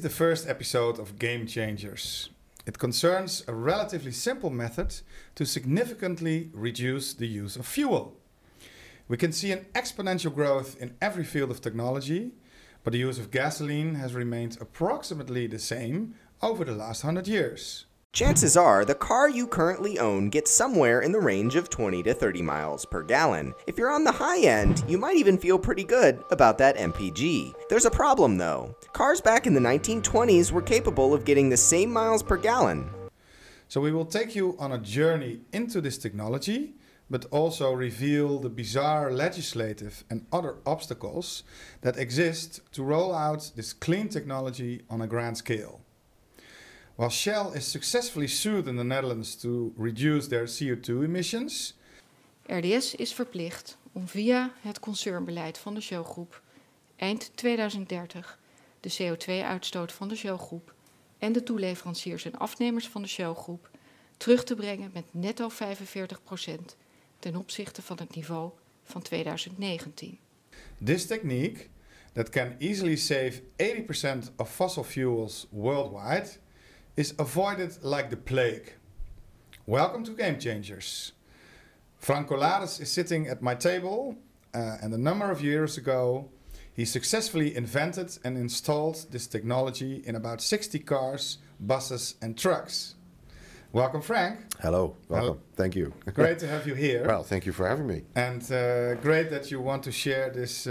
the first episode of Game Changers. It concerns a relatively simple method to significantly reduce the use of fuel. We can see an exponential growth in every field of technology, but the use of gasoline has remained approximately the same over the last 100 years. Chances are, the car you currently own gets somewhere in the range of 20 to 30 miles per gallon. If you're on the high end, you might even feel pretty good about that MPG. There's a problem though. Cars back in the 1920s were capable of getting the same miles per gallon. So we will take you on a journey into this technology, but also reveal the bizarre legislative and other obstacles that exist to roll out this clean technology on a grand scale. While Shell is successfully sued in the Netherlands to reduce their CO2 emissions, RDS is verplicht om via het concernbeleid van de Shell-groep eind 2030 de CO2-uitstoot van de Shell-groep en de toeleveranciers en afnemers van de Shell-groep terug te brengen met netto 45% ten opzichte van het niveau van 2019. this technique that can easily save 80% of fossil fuels worldwide is avoided like the plague. Welcome to Game Changers. Frank Colares is sitting at my table, and a number of years ago, he successfully invented and installed this technology in about 60 cars, buses, and trucks. Welcome, Frank. Hello, welcome. Thank you. Great to have you here. Well, thank you for having me. And great that you want to share this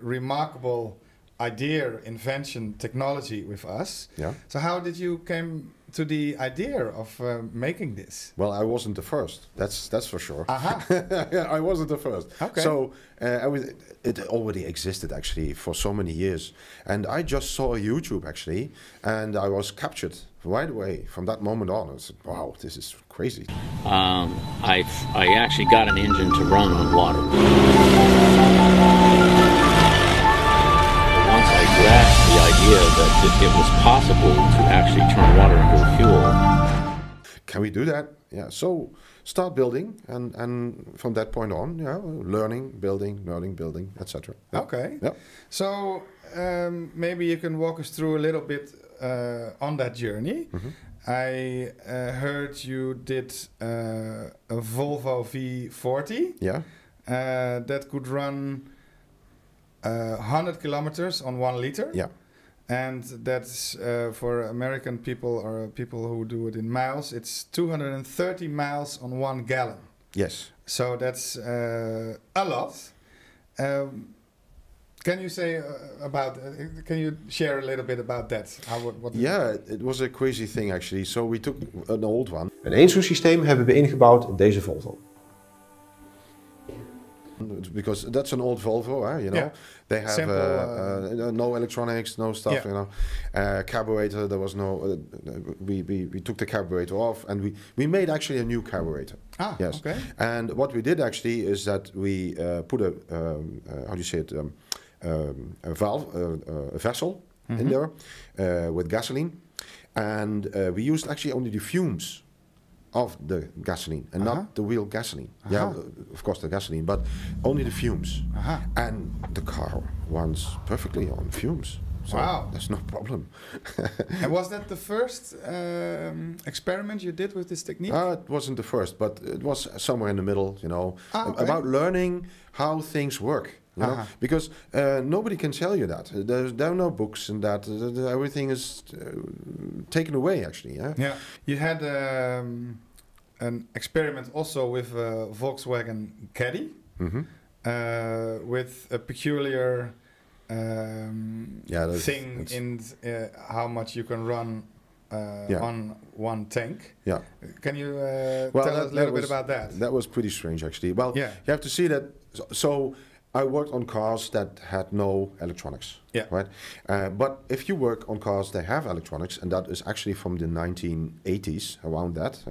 remarkable idea, invention, technology with us. Yeah. So how did you came to the idea of making this? Well, I wasn't the first. That's for sure. Aha. I wasn't the first. Okay. So it already existed actually for so many years, and I just saw YouTube actually, and I was captured right away from that moment on. I said, "Wow, this is crazy." I actually got an engine to run on water. Once I grasped the idea that it was possible to actually turn water into fuel. Can we do that? Yeah. So start building, and from that point on, yeah, learning, building, etc. Yeah. Okay. Yeah. So maybe you can walk us through a little bit on that journey. Mm-hmm. I heard you did a Volvo V40 Yeah. that could run 100 kilometers on 1 liter. Yeah. And that's for American people or people who do it in miles, it's 230 miles on 1 gallon. Yes. So that's a lot. Can you say can you share a little bit about that? What Yeah, it was a crazy thing actually. So we took an old one. En één zo'n systeem hebben we ingebouwd in deze Volvo. Because that's an old Volvo, you know. Yeah. They have Simple, no electronics, no stuff, yeah. you know. Carburetor, there was no. We took the carburetor off, and we made actually a new carburetor. Ah, yes. okay. And what we did actually is that we put a how do you say it, a valve, a vessel in there with gasoline, and we used actually only the fumes of the gasoline and not the real gasoline. Yeah, of course the gasoline, but only the fumes. And the car runs perfectly on fumes. So wow, there's no problem. And was that the first experiment you did with this technique? It wasn't the first, but it was somewhere in the middle, you know, okay. about learning how things work. You know? Because nobody can tell you that. There are no books and that. Everything is taken away, actually. Yeah. Yeah. You had an experiment also with Volkswagen Caddy, with a peculiar thing in how much you can run on 1 tank. Yeah. Can you tell us a little bit about that? That was pretty strange, actually. Well, you have to see that. So I worked on cars that had no electronics. Yeah. Right. But if you work on cars that have electronics, and that is actually from the 1980s, around that.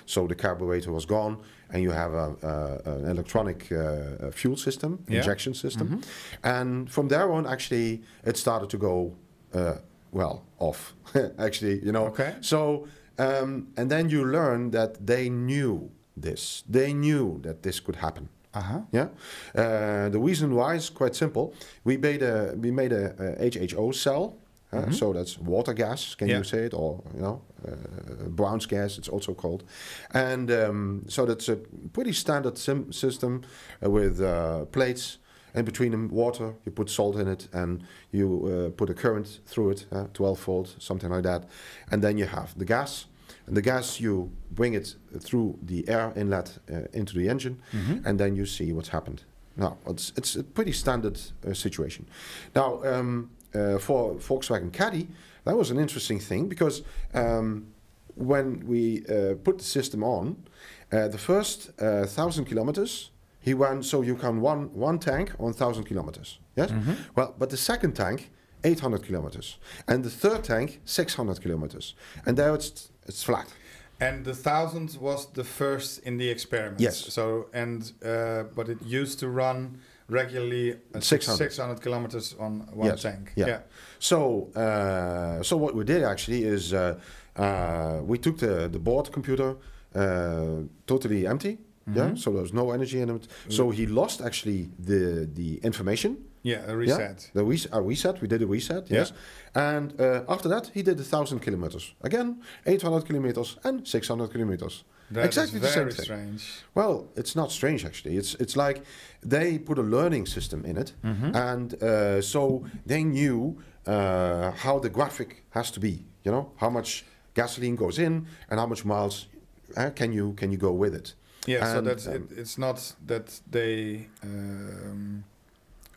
So the carburetor was gone, and you have an electronic fuel system, injection system, and from there on, actually, it started to go well off. Actually, you know. Okay. So and then you learn that they knew this. They knew that this could happen. Yeah. The reason why is quite simple. We made a HHO cell So that's water gas, can you say it, or Brown's gas, it's also called. And so that's a pretty standard system with plates. And between them, water, you put salt in it, and you put a current through it, 12 volt, something like that. And then you have the gas. And the gas, you bring it through the air inlet into the engine, and then you see what's happened. Now, it's a pretty standard situation. Now, for Volkswagen Caddy, that was an interesting thing, because when we put the system on, the first 1,000 kilometers, he ran, so you can one tank on 1,000 kilometers. Yes? Well, but the second tank, 800 kilometers. And the third tank, 600 kilometers. And there it's flat. And the 1,000 was the first in the experiment. Yes. So, but it used to run regularly 600 kilometers on one tank. Yeah. So, so what we did actually is we took the board computer totally empty. Yeah, so there was no energy in it. So he lost actually the information. Yeah, a reset. Yeah, a reset. We did a reset. Yes, and after that he did 1,000 kilometers again, 800 kilometers and 600 kilometers. That exactly is the same very thing. Strange. Well, it's not strange actually. It's like they put a learning system in it, and so they knew how the graphic has to be. You know how much gasoline goes in and how much miles can you go with it. Yeah, and, so that's it's not that they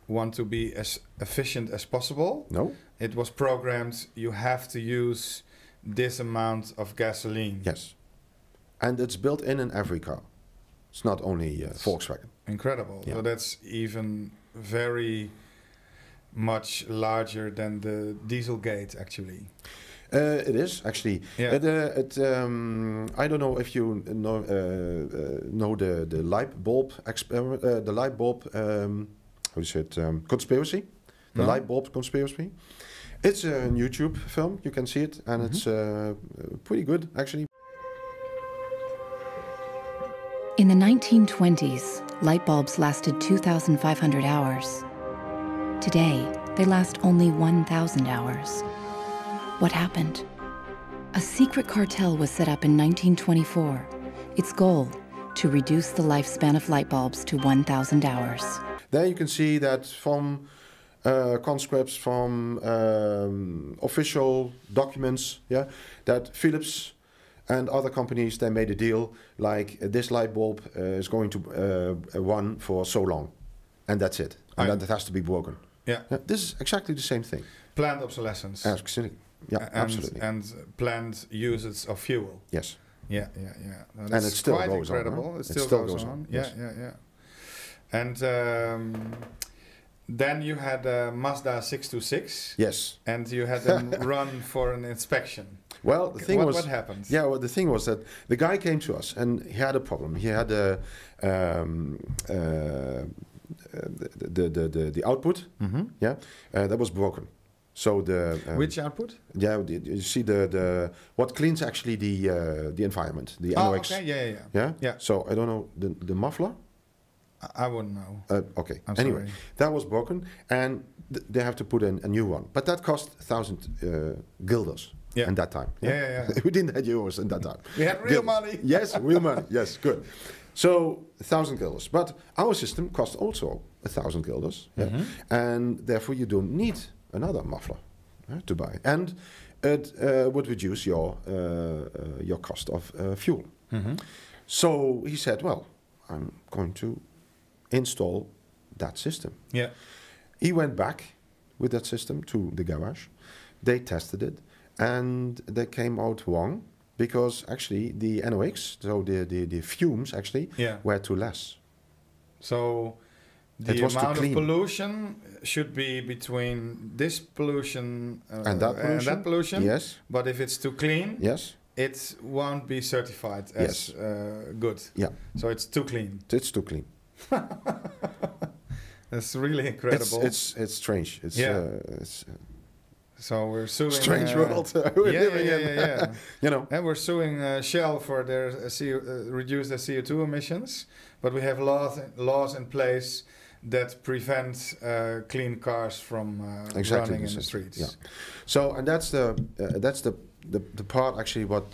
want to be as efficient as possible. No. It was programmed, you have to use this amount of gasoline. Yes. And it's built in every car. It's not only Volkswagen. Incredible. Yeah. So that's even very much larger than the Dieselgate, actually. It is actually. Yeah. I don't know if you know the light bulb experiment, the light bulb. How is it? Conspiracy. The light bulb conspiracy. It's a YouTube film. You can see it, and it's pretty good actually. In the 1920s, light bulbs lasted 2,500 hours. Today, they last only 1,000 hours. What happened? A secret cartel was set up in 1924. Its goal, to reduce the lifespan of light bulbs to 1,000 hours. There you can see that from conscripts, from official documents, that Philips and other companies, they made a deal like this light bulb is going to run for so long, and that's it, and then it has to be broken. Yeah. This is exactly the same thing. Planned obsolescence. Yeah, absolutely. And planned usage of fuel. Yes. Yeah. And it still quite goes incredible. on. Huh? It still goes on. Yes. Yeah. And then you had a Mazda 626. Yes. And you had them run for an inspection. Well, the thing was... What happened? Yeah, well, the thing was that the guy came to us and he had a problem. He had the output, that was broken. So the which output? Yeah, you see the what cleans actually the environment, the NOx. Okay, yeah. So I don't know the muffler. I wouldn't know. Okay. I'm anyway, sorry. that was broken, and they have to put in a new one. But that cost 1,000 guilders in that time. Yeah. We didn't have euros in that time. We had real money. Yes, real money. Yes, good. So 1,000 guilders. But our system cost also 1,000 guilders, and therefore you don't need another muffler to buy, and it would reduce your cost of fuel. So he said, "Well, I'm going to install that system." Yeah. He went back with that system to the garage. They tested it, and they came out wrong because actually the NOx, so the fumes actually were too less. So the amount of pollution should be between this pollution and that pollution. Yes. But if it's too clean, it won't be certified as good. Yeah. So it's too clean. It's too clean. That's really incredible. It's strange. It's so we're suing. Strange world we're living in. Yeah. You know. And we're suing Shell for their reduce their CO2 emissions, but we have laws in place that prevent clean cars from Exactly running the in the system, streets. yeah. So, and that's the part actually what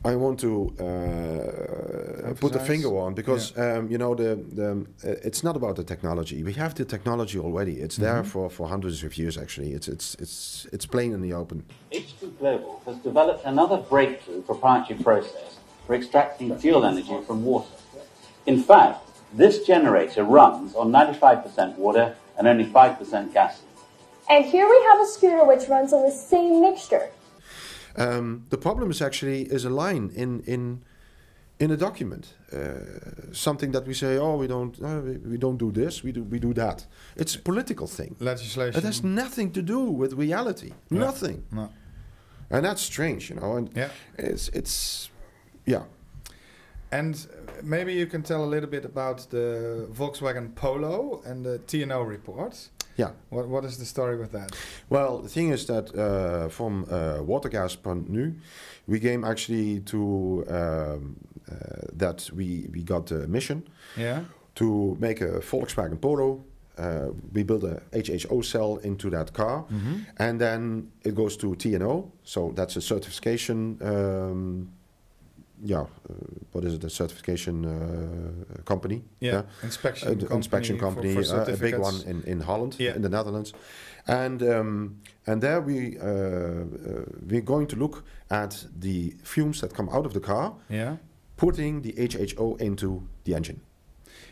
I want to put the Emphasize. finger on, because you know, it's not about the technology. We have the technology already. It's there for hundreds of years. Actually, it's plain in the open. H2 Global has developed another breakthrough proprietary process for extracting fuel energy from water. In fact, this generator runs on 95% water and only 5% gas. And here we have a scooter which runs on the same mixture. The problem is a line in a document, something that we say, oh, we don't do this, we do that. It's a political thing. Legislation. It has nothing to do with reality. Yeah. Nothing. No. And that's strange, you know. And Yeah. it's yeah. And maybe you can tell a little bit about the Volkswagen Polo and the TNO report. Yeah. What is the story with that? Well, the thing is that from Watergas.nu, we came actually to that we got a mission to make a Volkswagen Polo. We built a HHO cell into that car, and then it goes to TNO. So that's a certification. What is it? A certification company? Inspection company. For A big one in Holland, in the Netherlands, and there we're going to look at the fumes that come out of the car, putting the HHO into the engine.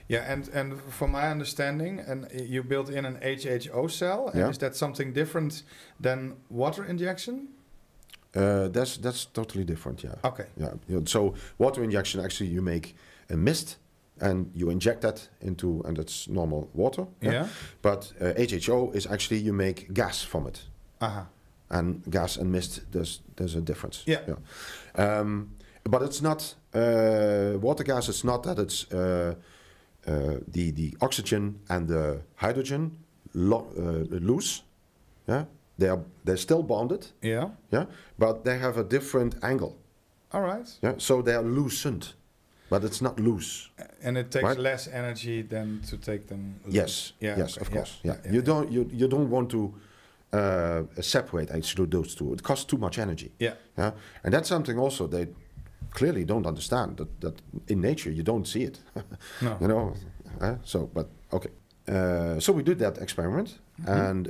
Yeah, and from my understanding, and you built in an HHO cell, and is that something different than water injection? That's totally different, yeah. Okay. Yeah. So water injection, actually, you make a mist and you inject that into, and it's normal water. Yeah. But HHO is actually you make gas from it. And gas and mist, there's a difference. Yeah. But it's not water gas. It's not that it's the oxygen and the hydrogen loose. Yeah. They're still bonded. Yeah. Yeah. But they have a different angle. All right. Yeah. So they are loosened, but it's not loose. And it takes right? less energy than to take them loose. Yes. Yeah. Yes. Okay. Of course. Yeah. You don't want to separate actually those two. It costs too much energy. Yeah. Yeah. And that's something also they clearly don't understand, that in nature you don't see it. No. You know. So, but okay. So we did that experiment, and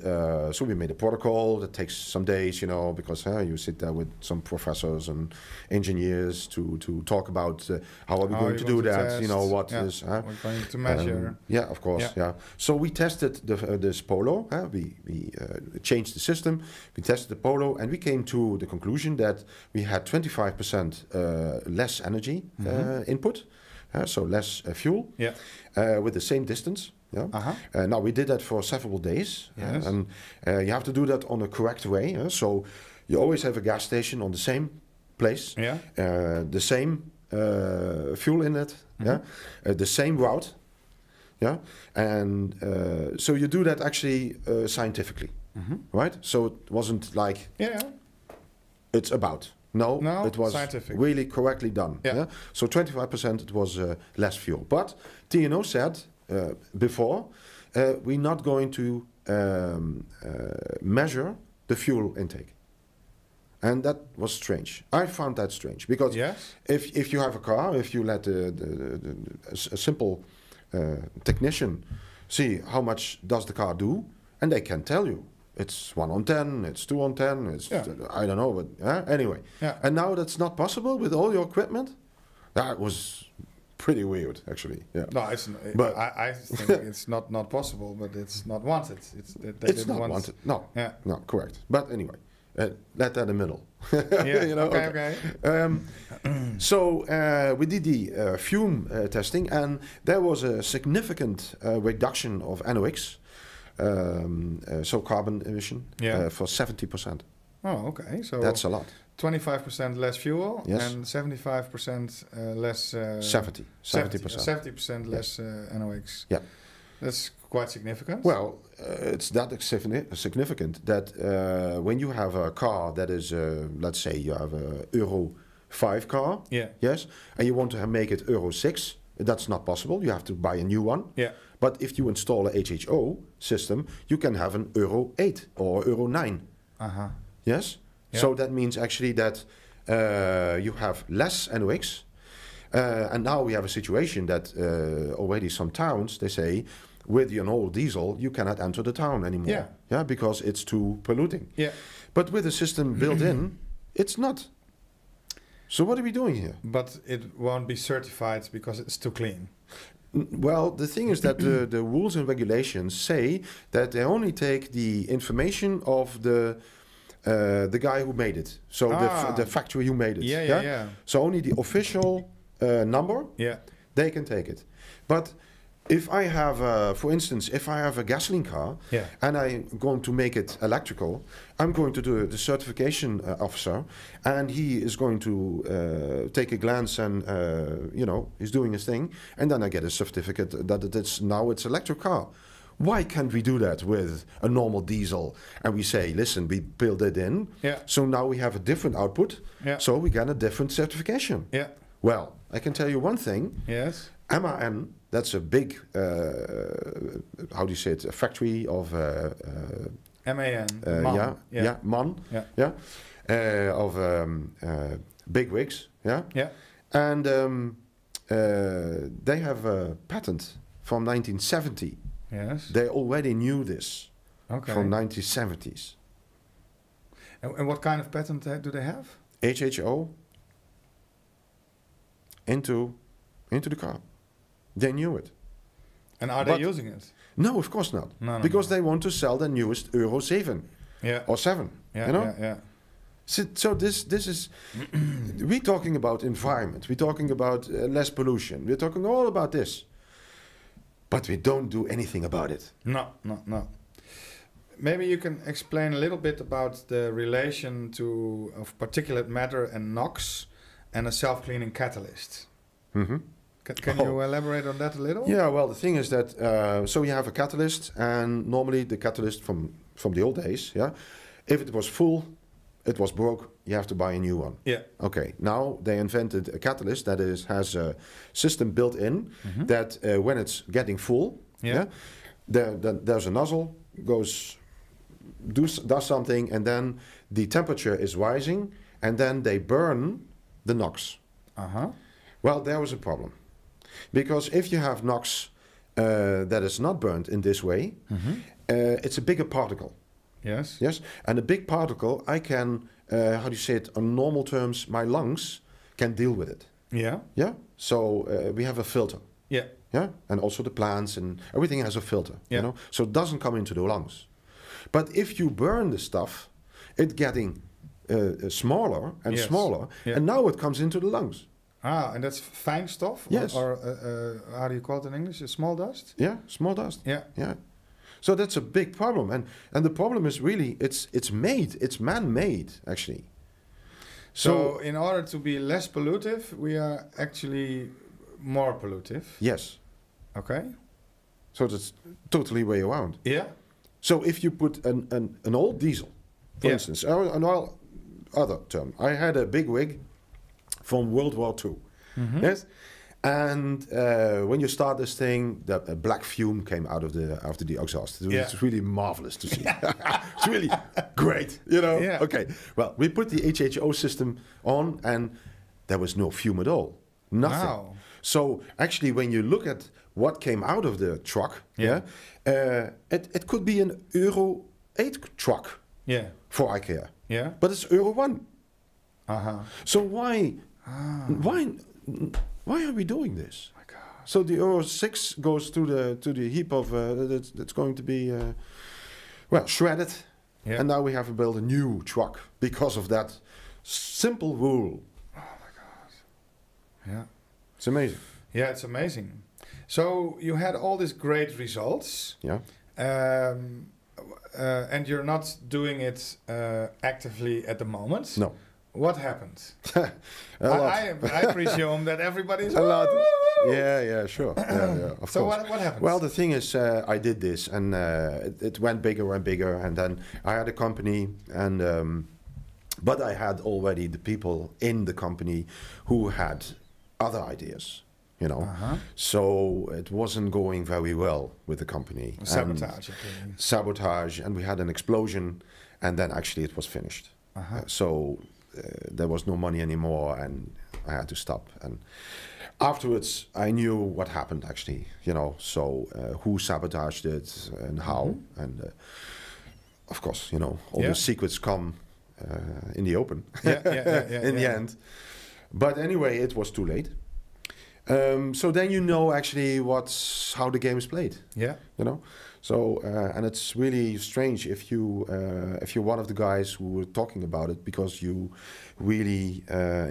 so we made a protocol that takes some days, you know, because you sit there with some professors and engineers to talk about how are we going to do that, test. you know, what is... We're going to measure. Yeah, of course, yeah. So we tested this Polo, we changed the system, we tested the Polo, and we came to the conclusion that we had 25% less energy input, so less fuel, with the same distance. Yeah. Now we did that for several days, and you have to do that on a correct way. So you always have a gas station on the same place, the same fuel in it, the same route, and so you do that actually scientifically, right? So it wasn't like it's about. No, it was scientific. Really correctly done. Yeah. So 25% it was less fuel, but TNO said. Before, we're not going to measure the fuel intake. And that was strange. I found that strange because if you have a car, if you let a simple technician see how much does the car do, and they can tell you. It's 1 on 10, it's 2 on 10, it's I don't know, but anyway. Yeah. And now that's not possible with all your equipment. That was pretty weird, actually. Yeah. No, but I think it's not possible, but it's not wanted. It's not wanted. No. Yeah. No. Correct. But anyway, let that in the middle. You know. Okay. So we did the fume testing, and there was a significant reduction of NOx, so carbon emission, for 70%. Oh, okay. So that's a lot. 25% less fuel and 75% less... 70% less NOx. Yeah. That's quite significant. Well, it's that significant that when you have a car that is, let's say you have a Euro 5 car, yes, and you want to make it Euro 6, That's not possible. You have to buy a new one. Yeah. But if you install a HHO system, you can have an Euro 8 or Euro 9. Uh-huh. Yes? Yeah. So that means actually that you have less NOx. And now we have a situation that already some towns, they say, with an old diesel, you cannot enter the town anymore. Yeah. Because it's too polluting. Yeah. But with the system built in, it's not. So what are we doing here? But it won't be certified because it's too clean. Well, the thing is that the rules and regulations say that they only take the information of the guy who made it. So the factory who made it. Yeah. So only the official number, they can take it. But if I have, for instance, if I have a gasoline car and I'm going to make it electrical, I'm going to do the certification officer, and he is going to take a glance and, he's doing his thing, and then I get a certificate that it's electric car. Why can't we do that with a normal diesel? And we say, listen, we build it in, so now we have a different output, so we get a different certification. Yeah. Well, I can tell you one thing. Yes. MAN, that's a big, how do you say it, a factory of... MAN. MAN. Of big wigs. Yeah. And they have a patent from 1970. Yes. They already knew this from 1970s. And what kind of patent do they have? HHO into the car. They knew it. And are they using it? No, of course not. No, because they want to sell the newest Euro 7 or 7. Yeah. So this is... we're talking about environment. We're talking about less pollution. We're talking all about this. But we don't do anything about it. No. Maybe you can explain a little bit about the relation of particulate matter and NOx and a self-cleaning catalyst. Mm-hmm. Can you elaborate on that a little? Yeah, well, the thing is that, so you have a catalyst, and normally the catalyst from the old days, if it was full, it was broke, you have to buy a new one. Yeah. Okay, now they invented a catalyst that has a system built in that when it's getting full, there's a nozzle, does something, and then the temperature is rising, and then they burn the NOx. Well, there was a problem. Because if you have NOx that is not burned in this way, it's a bigger particle. Yes. Yes. And a big particle, I can, how do you say it, on normal terms, my lungs can deal with it. Yeah. Yeah. So we have a filter. Yeah. Yeah. And also the plants and everything has a filter. You know. So it doesn't come into the lungs. But if you burn the stuff, it's getting smaller and smaller, and now it comes into the lungs. And that's fine stuff? Yes. Or how do you call it in English? Small dust? Yeah, small dust. Yeah. So that's a big problem. And the problem is really, it's man-made, actually. So in order to be less pollutive, we are actually more pollutive? Yes. Okay. So that's totally way around. Yeah. So if you put an old diesel, for instance, or other term, I had a big wig from World War II. Yes, and when you start this thing, the black fume came out of after the exhaust. It's really marvelous to see. It's really great, you know. Yeah. Okay, well, we put the HHO system on, and there was no fume at all. Nothing. Wow. So actually, when you look at what came out of the truck, it could be an Euro 8 truck. Yeah. For IKEA. Yeah. But it's Euro 1. So why are we doing this? My God. So the Euro 6 goes to the heap of that's going to be shredded, and now we have to build a new truck because of that simple rule. Oh my God. Yeah. It's amazing. Yeah, it's amazing. So you had all these great results. Yeah. And you're not doing it actively at the moment. No. What happened? I presume that everybody's a lot. Yeah, sure. Of so course. what happened? Well, the thing is, I did this, and it went bigger and bigger, and then I had a company, and but I had already the people in the company who had other ideas. you know. So it wasn't going very well with the company. Sabotage. And sabotage, and we had an explosion, and then actually it was finished. So there was no money anymore, and I had to stop. And afterwards, I knew what happened actually, you know. So who sabotaged it and how, and of course, you know, all the secrets come in the open in the end. But anyway, it was too late. So then you know actually how the game is played. Yeah. You know, so and it's really strange if you're one of the guys who were talking about it, because you really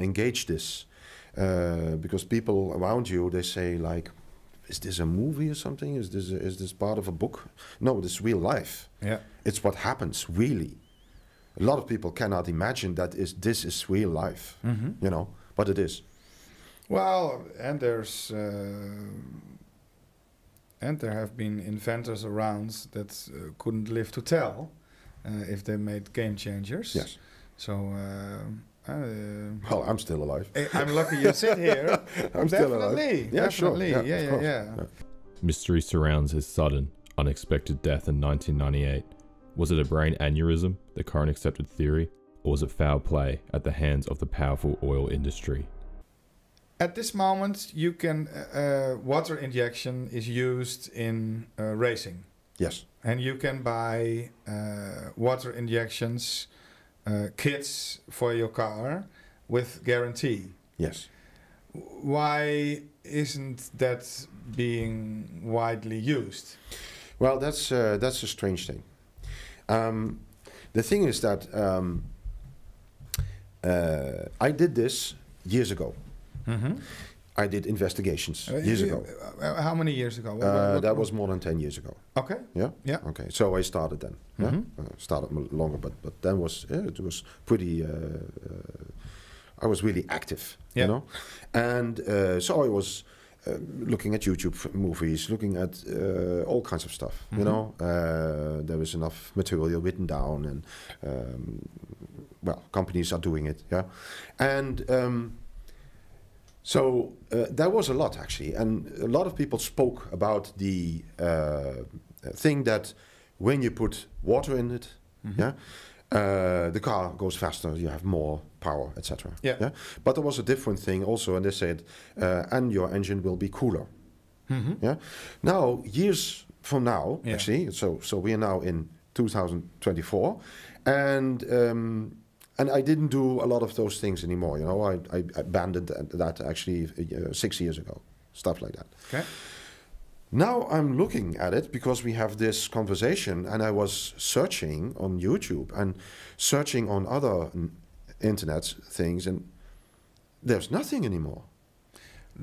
engage this, because people around you, they say like, is this a movie or something? Is this part of a book? No, this is real life. Yeah. It's what happens really. A lot of people cannot imagine that this is real life. You know, but it is. Well, and there have been inventors around that couldn't live to tell if they made game changers. Yes. So. Well, I'm still alive. I'm lucky you sit here. I'm still alive. Yeah, definitely. Sure. Yeah. Mystery surrounds his sudden, unexpected death in 1998. Was it a brain aneurysm, the current accepted theory, or was it foul play at the hands of the powerful oil industry? At this moment, you can water injection is used in racing. Yes. And you can buy water injections kits for your car with guarantee. Yes. Why isn't that being widely used? Well, that's a strange thing. The thing is that I did this years ago. I did investigations years ago. How many years ago? That was more than 10 years ago. Okay. Yeah. Okay. So I started then. Started longer, but then it was pretty. I was really active, you know, and so I was looking at YouTube movies, looking at all kinds of stuff. You know, there was enough material written down, and well, companies are doing it. Yeah, and. So there was a lot actually, and a lot of people spoke about the thing that when you put water in it, the car goes faster, you have more power, etc. Yeah. But there was a different thing also, and they said, and your engine will be cooler. Yeah. Now, years from now, actually, so we are now in 2024, and I didn't do a lot of those things anymore. You know, I abandoned that actually 6 years ago, stuff like that. Okay. Now I'm looking at it because we have this conversation, and I was searching on YouTube and searching on other internet things, and there's nothing anymore.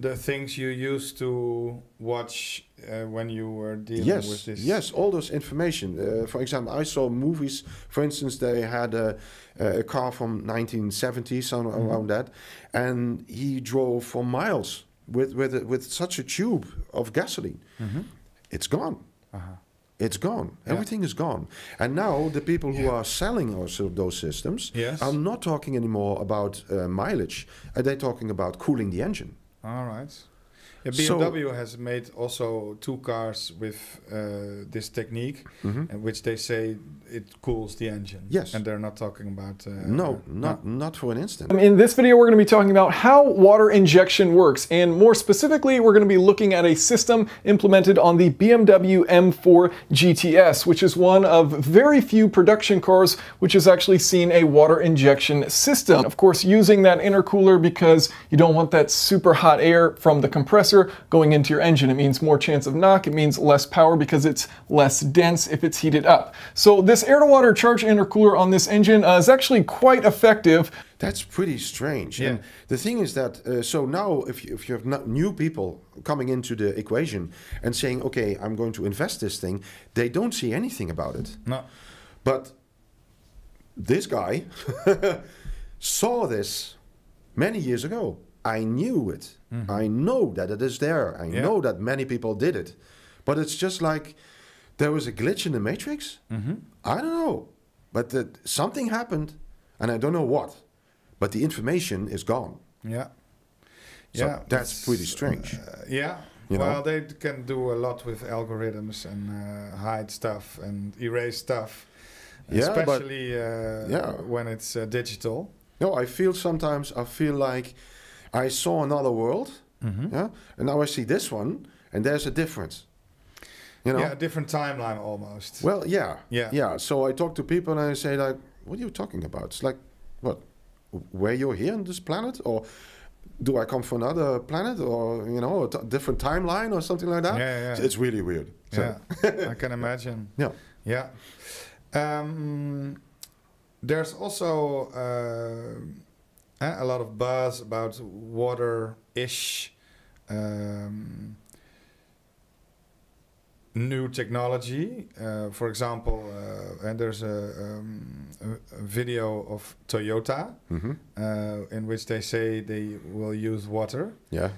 The things you used to watch when you were dealing with this? Yes, all those information. For example, I saw movies, for instance, they had a car from 1970, somewhere around that, and he drove for miles with such a tube of gasoline. It's gone. It's gone. Yeah. Everything is gone. And now the people who are selling also those systems are not talking anymore about mileage. They're talking about cooling the engine. All right. Yeah, BMW has made also 2 cars with this technique, which they say it cools the engine. Yes. And they're not talking about... not for an instant. In this video, we're going to be talking about how water injection works. And more specifically, we're going to be looking at a system implemented on the BMW M4 GTS, which is one of very few production cars which has actually seen a water injection system. Of course, using that intercooler because you don't want that super hot air from the compressor going into your engine. It means more chance of knock. It means less power because it's less dense if it's heated up. So this air-to-water charge intercooler on this engine is actually quite effective. That's pretty strange. Yeah. And the thing is that, so now if you have new people coming into the equation and saying, okay, I'm going to invest this thing, they don't see anything about it. No. But this guy saw this many years ago. I knew it. I know that it is there. I know that many people did it. But it's just like there was a glitch in the matrix. I don't know. But something happened, and I don't know what. But the information is gone. Yeah. So Yeah, that's pretty strange. Yeah. You Well, know? they can do a lot with algorithms and hide stuff and erase stuff, Yeah, but- especially when it's digital. No, I feel sometimes like I saw another world, yeah, and now I see this one, and there's a difference. You know? Yeah, a different timeline almost. Well, yeah, Yeah. yeah. So I talk to people and I say like, "What are you talking about?" It's like, what? Where you're here on this planet, or do I come from another planet, or a different timeline, or something like that? Yeah, yeah. So it's really weird. So. Yeah, I can imagine. Yeah. Yeah. There's also a lot of buzz about water-ish new technology. For example, and there's a video of Toyota in which they say they will use water. Yeah.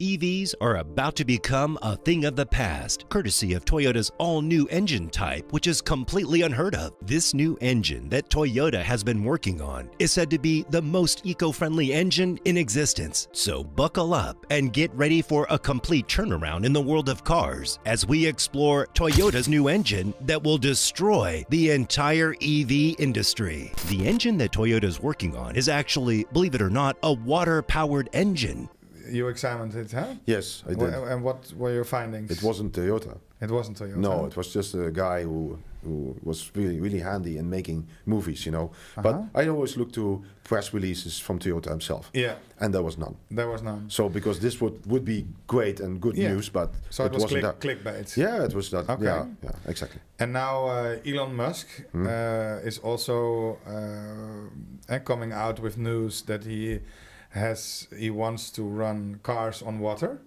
EVs are about to become a thing of the past, courtesy of Toyota's all-new engine type, which is completely unheard of. This new engine that Toyota has been working on is said to be the most eco-friendly engine in existence. So buckle up and get ready for a complete turnaround in the world of cars as we explore Toyota's new engine that will destroy the entire EV industry. The engine that Toyota is working on is actually, believe it or not, a water-powered engine. You examined it, huh? Yes, I did. And what were your findings? It wasn't Toyota. It wasn't Toyota. No, it was just a guy who was really handy in making movies, But I always look to press releases from Toyota himself. Yeah. And there was none. There was none. So because this would be great and good news, but so it was wasn't that. clickbait. Yeah, it was that. Okay. Yeah, exactly. And now Elon Musk is also coming out with news that he wants to run cars on water.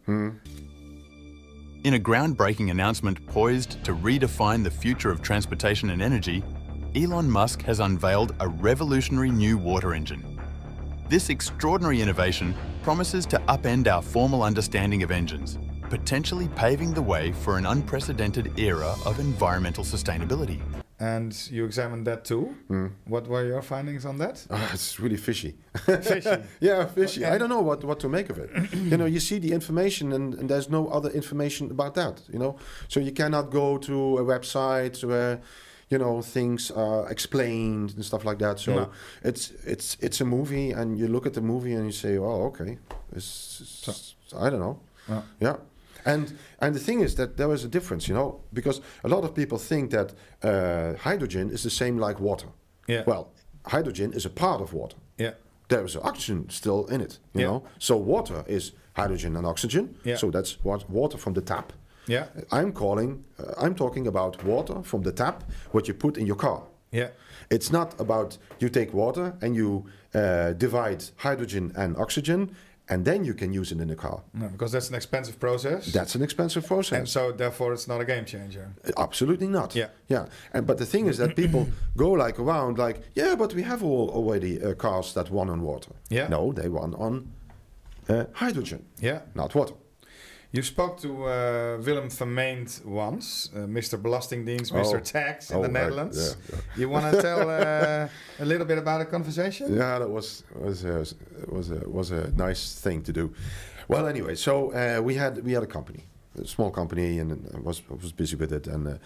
In a groundbreaking announcement poised to redefine the future of transportation and energy, Elon Musk has unveiled a revolutionary new water engine. This extraordinary innovation promises to upend our formal understanding of engines, potentially paving the way for an unprecedented era of environmental sustainability. And you examined that too. What were your findings on that? It's really fishy. Fishy. Yeah, fishy. I don't know what to make of it. You see the information and there's no other information about that, So you cannot go to a website where, things are explained and stuff like that. So No. it's a movie and you look at the movie and you say, oh, okay. I don't know. No. Yeah. And the thing is that there is a difference, because a lot of people think that hydrogen is the same like water. Yeah. Well, hydrogen is a part of water. Yeah. There is oxygen still in it, you Yeah. know. So water is hydrogen and oxygen. Yeah. So that's water from the tap. Yeah. I'm talking about water from the tap, what you put in your car. Yeah. It's not about you take water and you divide hydrogen and oxygen, and then you can use it in the car. No, because that's an expensive process. That's an expensive process. And so therefore it's not a game changer. Absolutely not. Yeah. Yeah. But the thing is that people go around yeah, but we have already cars that run on water. Yeah. No, they run on hydrogen. Yeah. Not water. You spoke to Willem Vermeend once, Mr. Belastingdienst, Mr. Tax in the Netherlands. Yeah. You want to tell a little bit about the conversation? Yeah, that was a nice thing to do. Well, anyway, so we had a company, a small company, and I was busy with it, and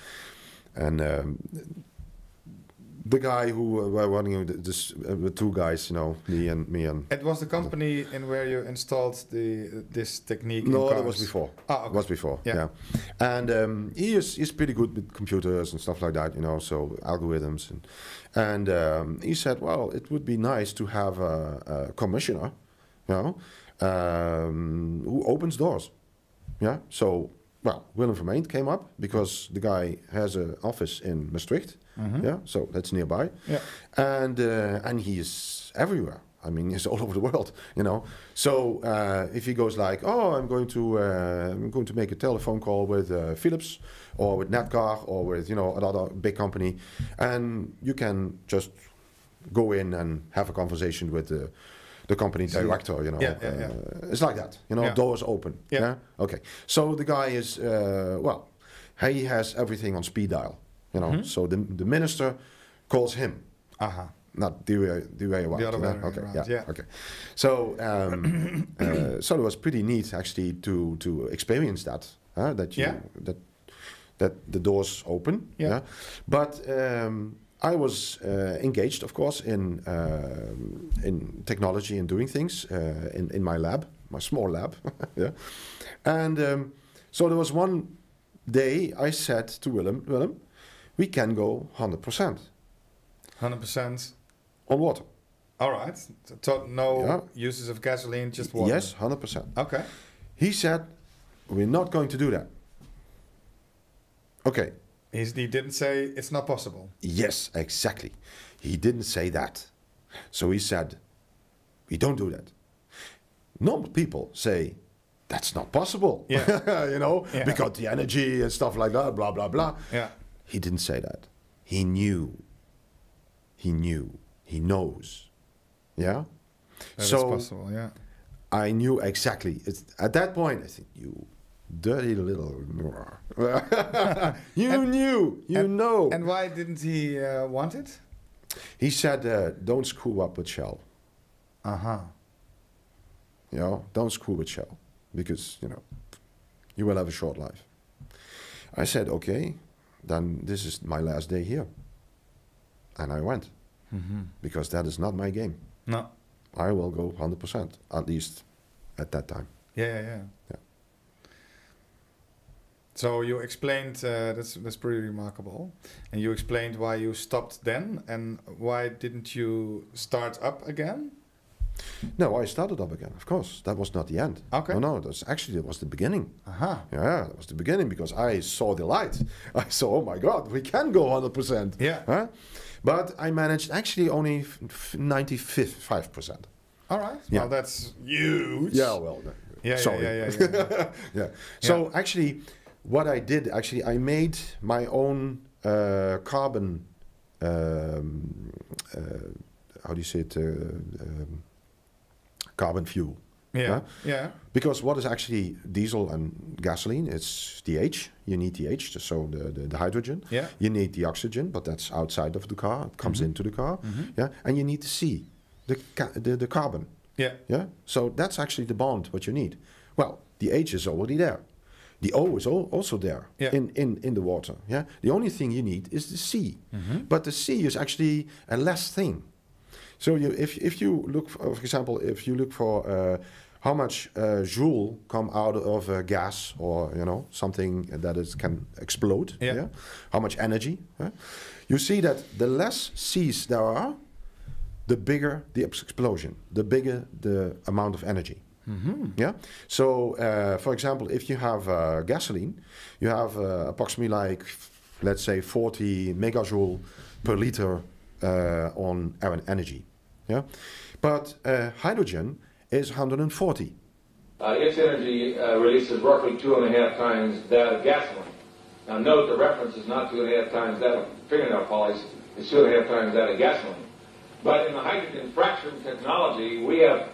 the guy who were running this with two guys, me and. It was the company in where you installed this technique. No, in cars. that was before. Oh, okay. It was before. Yeah. And he's pretty good with computers and stuff like that, so algorithms and he said, well, it would be nice to have a commissioner, who opens doors. Yeah. So Willem Vermeend came up because the guy has an office in Maastricht. Mm-hmm. Yeah, so that's nearby. Yeah. And he is everywhere. I mean, he's all over the world, So if he goes like, oh, I'm going to make a telephone call with Philips or with Netcar or with another big company, and you can just go in and have a conversation with the company director, Yeah. It's like that, doors open. Yeah. Okay. So the guy is he has everything on speed dial. So the minister calls him. Aha. Not the way around. The other way okay, around, yeah. Okay. So so it was pretty neat actually to experience that. That you that the doors open. Yeah. But I was engaged, of course, in technology and doing things in my lab, my small lab. Yeah. And so there was one day I said to Willem, we can go 100%. 100% on water. All right. So no uses of gasoline, just water. Yes, 100%. Okay. He said, we're not going to do that. Okay. He didn't say it's not possible. Yes, exactly. He didn't say that. So he said, we don't do that. Normal people say, that's not possible. Yeah. You know, because the energy and stuff like that, blah, blah, blah. Yeah. He didn't say that. He knew. He knew. He knows. Yeah? That is possible, yeah. I knew exactly. At that point, I think, you dirty little... you knew. You know. And why didn't he want it? He said, don't screw up with Shell. Uh-huh. You know, don't screw with Shell. Because, you know, you will have a short life. I said, okay, then this is my last day here. And I went. Mm-hmm. Because that is not my game. No. I will go 100%, at least at that time. Yeah. So you explained, that's pretty remarkable. And you explained why you stopped then, and why didn't you start up again? No, I started up again, of course. That was not the end. Okay. No, that was the beginning. Uh-huh. Yeah, that was the beginning, because I saw the light. I saw, oh my God, we can go 100%. Yeah. Huh? But I managed actually only 95%. All right. Yeah. Well, that's huge. Yeah, well, sorry. Yeah. Yeah. So actually, what I did, actually, I made my own carbon, how do you say it, carbon fuel. Yeah. Because what is actually diesel and gasoline? It's the H. You need the H, so the hydrogen. Yeah. You need the oxygen, but that's outside of the car. It comes into the car. Mm-hmm. Yeah. And you need the C, the carbon. Yeah. Yeah. So that's actually the bond what you need. Well, the H is already there. The O is also there in the water. Yeah. The only thing you need is the C. Mm-hmm. But the C is actually a less thing. So if you look, for example, if you look for how much joule come out of a gas, or something that can explode, how much energy, you see that the less C's there are, the bigger the explosion, the bigger the amount of energy. Mm-hmm. Yeah. So, for example, if you have gasoline, you have approximately let's say 40 megajoule per liter on energy. Yeah. But hydrogen is 140. Its energy release is roughly 2.5 times that of gasoline. Now note the reference is not 2.5 times that of fingernail polish, it's 2.5 times that of gasoline. But in the hydrogen fracturing technology, we have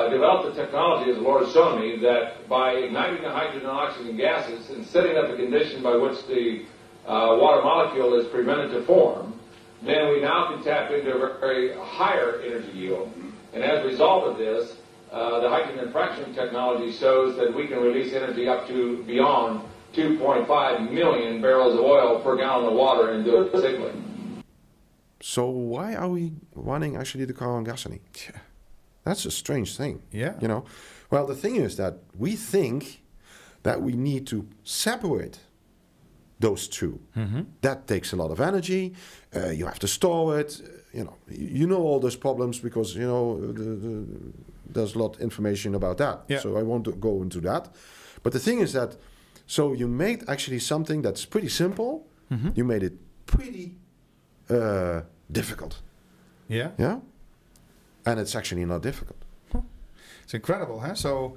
developed the technology, as Laura's shown me, that by igniting the hydrogen and oxygen gases and setting up a condition by which the water molecule is prevented to form, then we now can tap into a very higher energy yield. And as a result of this, the hydrogen fracturing technology shows that we can release energy up to beyond 2.5 million barrels of oil per gallon of water and do it safely. So why are we running actually the car on gasoline? Yeah. That's a strange thing. Yeah. Well, the thing is that we think that we need to separate those two. Mm-hmm. That takes a lot of energy. You have to store it. You know all those problems because there's a lot of information about that. Yeah. So I won't go into that. But the thing is that so you made actually something that's pretty simple. Mm-hmm. You made it pretty difficult. Yeah. Yeah. And it's actually not difficult. Huh. It's incredible, huh? So,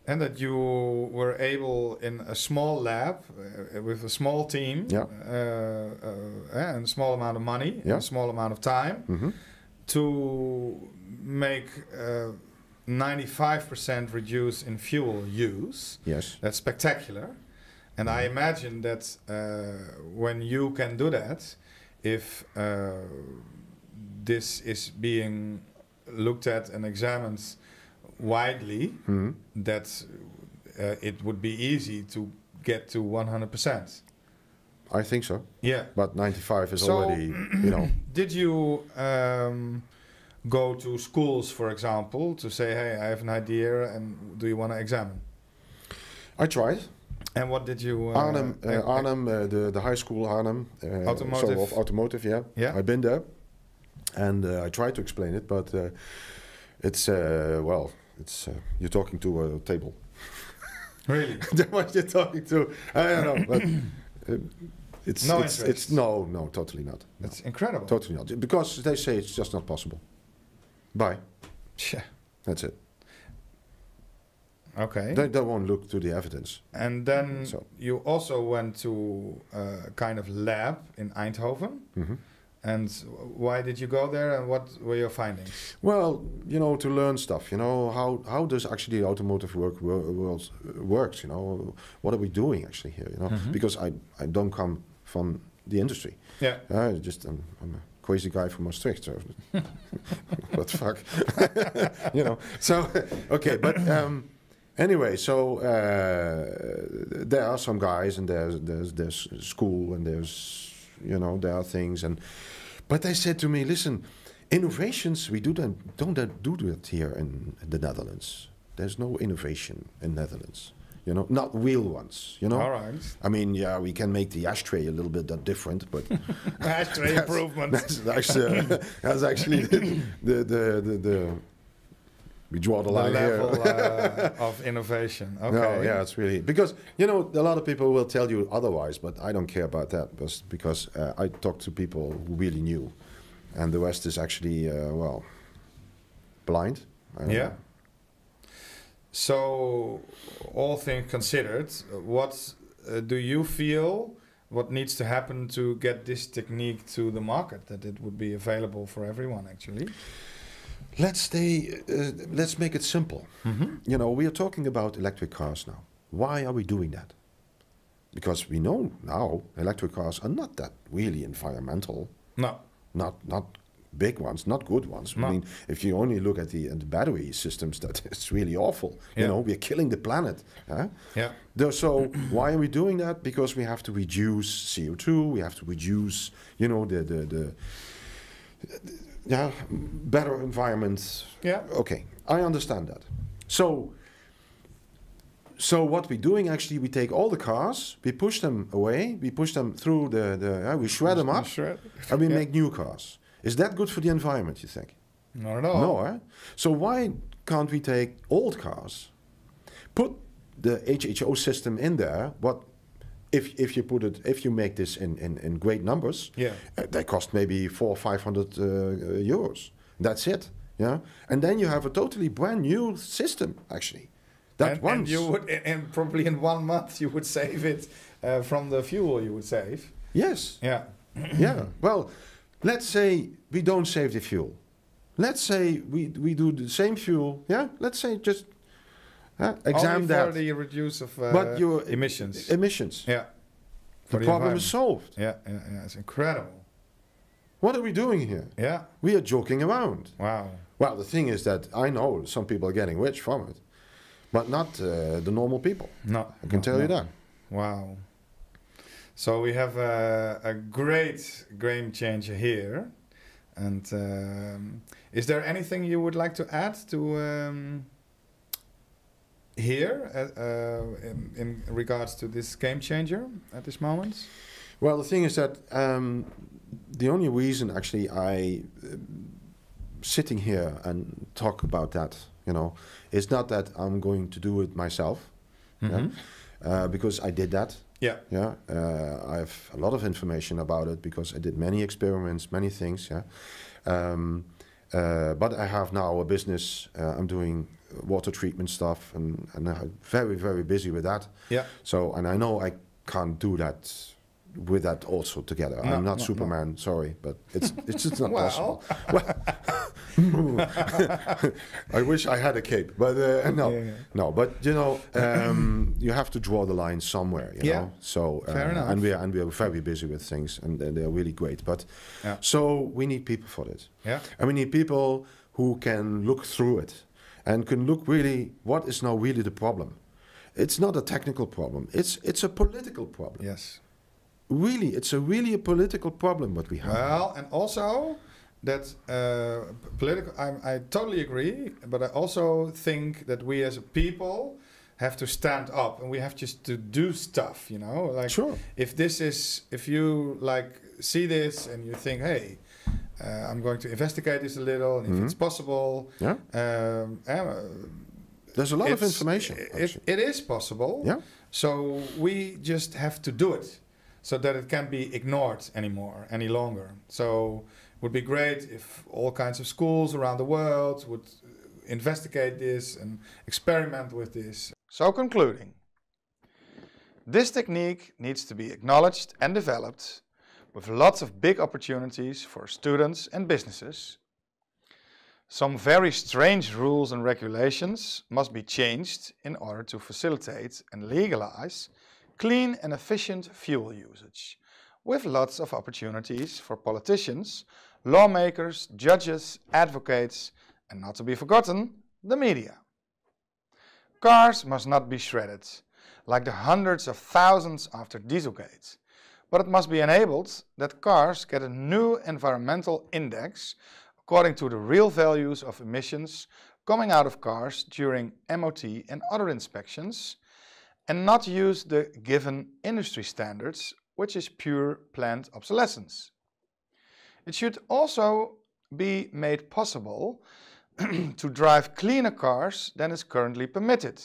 and that you were able in a small lab with a small team, and a small amount of money, and a small amount of time, mm-hmm. to make 95% reduce in fuel use. Yes. That's spectacular. And I imagine that when you can do that, if this is being looked at and examined widely, that it would be easy to get to 100%. I think so. Yeah. But 95 is So, already, you know. Did you go to schools, for example, to say, hey, I have an idea, and do you want to examine? I tried. And what did you... Arnhem, the high school Arnhem. Automotive. So of automotive, yeah. Yeah. I've been there. And I tried to explain it, but it's, well, it's you're talking to a table. Really? That's what you're talking to. I don't know, but... It's no, totally not. No. It's incredible. Totally not. Because they say it's just not possible. Bye. Yeah. That's it. Okay. They won't look to the evidence. And then you also went to a kind of lab in Eindhoven. And why did you go there, and what were your findings? Well, you know, to learn stuff. You know, how does actually the automotive world works? You know, what are we doing actually here? You know, because I don't come from the industry. Yeah. I'm a crazy guy from Maastricht. So what the fuck? You know. So okay, but anyway, so there are some guys, and there's school, and there's, you know, there are things, but they said to me, listen, innovations, we don't do that here in the Netherlands. There's no innovation in Netherlands, you know, not real ones, you know. All right. I mean, yeah, we can make the ashtray a little bit different, but ashtray improvement. That's actually the we draw the line level here. Of innovation. Okay. No, yeah, it's really, because, you know, a lot of people will tell you otherwise, but I don't care about that, because I talk to people who really knew, and the rest is actually, well, blind. I don't know. So, all things considered, what do you feel what needs to happen to get this technique to the market, that it would be available for everyone actually? Let's make it simple. You know, we are talking about electric cars now. Why are we doing that? Because we know now electric cars are not that really environmental. No. Not big ones, not good ones. No. I mean, if you only look at the battery systems, that is really awful. Yeah. You know, we're killing the planet. Huh? Yeah. So why are we doing that? Because we have to reduce CO2. We have to reduce, you know, the better environment. Yeah. Okay, I understand that. So what we're doing actually, we take all the cars, we push them away, we push them through we shred them up, and we make new cars. Is that good for the environment, you think? Not at all. No, eh? So why can't we take old cars, put the HHO system in there? What if you make this in great numbers? Yeah, they cost maybe 400 or 500 euros. That's it. Yeah, and then you have a totally brand new system actually. And you would, and probably in 1 month you would save it from the fuel you would save. Yes. Yeah. Yeah. Well, let's say we don't save the fuel. Let's say we do the same fuel. Yeah. Let's say just examine only that. for the reduce of but your emissions. Emissions. Yeah. The problem is solved. Yeah. It's incredible. What are we doing here? Yeah. We are joking around. Wow. Well, the thing is that I know some people are getting rich from it, but not the normal people. No. I can tell you that. Wow. So we have a great game changer here. And is there anything you would like to add to here in regards to this game changer at this moment? Well, the thing is that the only reason actually I sitting here and talk about that, you know, is not that I'm going to do it myself, because I did that. Yeah. Yeah. I have a lot of information about it because I did many experiments, many things. Yeah. But I have now a business. I'm doing water treatment stuff, and I'm very, very busy with that. Yeah. So, and I know I can't do that with that also together. I'm not Superman, sorry, but it's just not possible. Well, I wish I had a cape, but no. But you know, you have to draw the line somewhere. You know? So fair enough. And we are very busy with things, and they're really great. But so we need people for this. Yeah. And we need people who can look through it and can look really what is now really the problem. It's not a technical problem. It's a political problem. Yes. Really, it's really a political problem what we have. Well, and also that political. I totally agree, but I also think that we as a people have to stand up and we have just to do stuff. You know, like if you like see this and you think, hey, I'm going to investigate this a little, and if it's possible, there's a lot of information. It is possible. Yeah. So we just have to do it, so that it can't be ignored any longer. So it would be great if all kinds of schools around the world would investigate this and experiment with this. So concluding, this technique needs to be acknowledged and developed, with lots of big opportunities for students and businesses. Some very strange rules and regulations must be changed in order to facilitate and legalize clean and efficient fuel usage, with lots of opportunities for politicians, lawmakers, judges, advocates, and not to be forgotten, the media. Cars must not be shredded, like the hundreds of thousands after Dieselgate, but it must be enabled that cars get a new environmental index according to the real values of emissions coming out of cars during MOT and other inspections, and not use the given industry standards, which is pure planned obsolescence. It should also be made possible to drive cleaner cars than is currently permitted.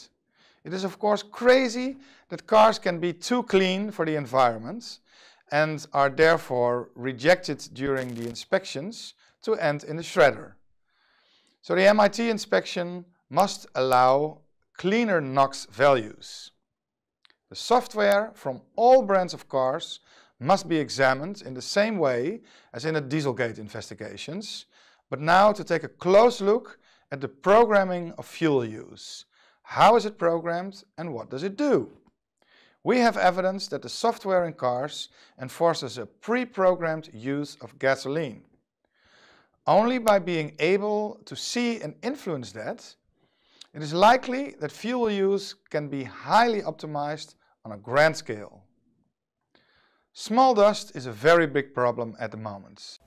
It is of course crazy that cars can be too clean for the environment and are therefore rejected during the inspections to end in the shredder. So the MIT inspection must allow cleaner NOx values. The software from all brands of cars must be examined in the same way as in the Dieselgate investigations, but now to take a close look at the programming of fuel use. How is it programmed and what does it do? We have evidence that the software in cars enforces a pre-programmed use of gasoline. Only by being able to see and influence that, it is likely that fuel use can be highly optimized on a grand scale. Small dust is a very big problem at the moment.